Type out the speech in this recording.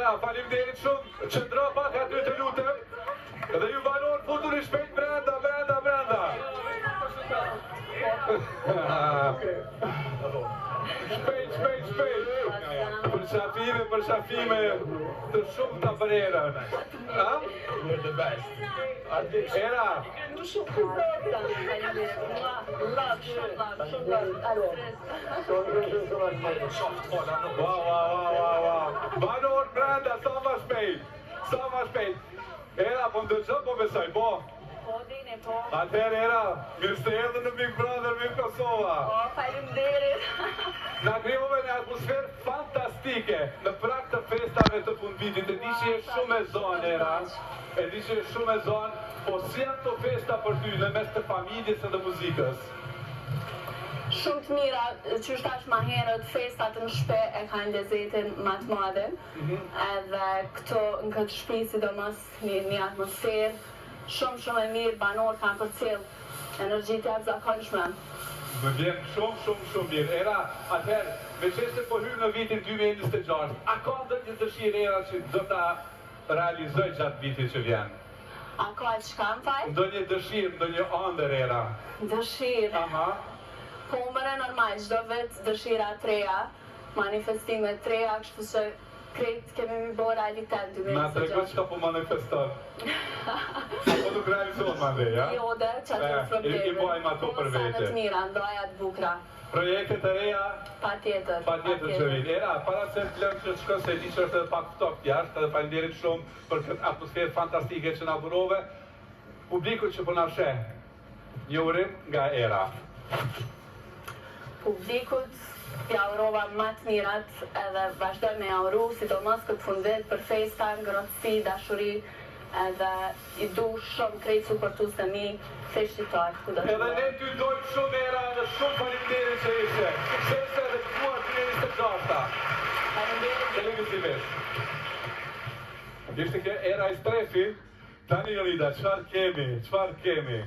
Era, faleminderit shumë, qëndro pak aty të lutem. Edhe ju banor futuni shpejt brenda. Shpejt. Për shafime të shumë të bërera. You're the best. Era. Wow. Banor brenda, sa ma shpejt. Era, po më dëgjë, po besoj, po. Atëherë, Era, mirë se erdhën në Big Brother me Kosova. Faleminderit. Na krijove një atmosferë fantastike në prag të festave të fundvitit. E di që je shumë e zonë, Era. Po si janë këto festa për ty në mes të familjes e të muzikës? Shumë të mira, që thash ma herët, festat në shtëpi e kanë lezetin më të madhe. Edhe këto në këtë shtëpi sidomos një atmosferë shumë e mirë, banor kanë përcjell energji të jashtëzakonshme. Më vjen shumë mirë. Era, atëherë, me qeshtë po hyrë në vitin 2026, a ka ndonjë dëshirë, Era, që do ta realizoj gjatë vitit që vjen? A ka e qka më faj? Ndonjë dëshirë, ndonjë ëndër, Era? Dëshirë? Aha. Po mërë normal, çdo vit dëshira treja, manifestime treja, kështu që krejt kemi mi bo realitet 2026. Na trego qëta po manifeston. Po nuk realizohen mande, ja? Jo dhe, që atë në probleme. I bojmë ato për vete. Sanë të mira, ndojat bukra. Projekte të reja? Patjetër që vinë. Era, para se të lëmë që shkon se di që është edhe pak ftoft jashtë, edhe faleminderit shumë për këtë atmosferë fantastike që na burove. Publiku që po na sheh, një urim nga Era. Publikut ja urova më të mirat edhe vazhdoj me ja uru, sidomos këtë fundit për festa, ngrohtësi, dashuri, edhe i du shumë krejt suportues të mi, feshtitar. Edhe ne ty dojmë shumë, Era, dhe shumë faleminderit që ishe. Suksese dhe të kuar 2026. Faleminderit. Ishte kjo Era i strefi, tani Jonida, çfarë kemi?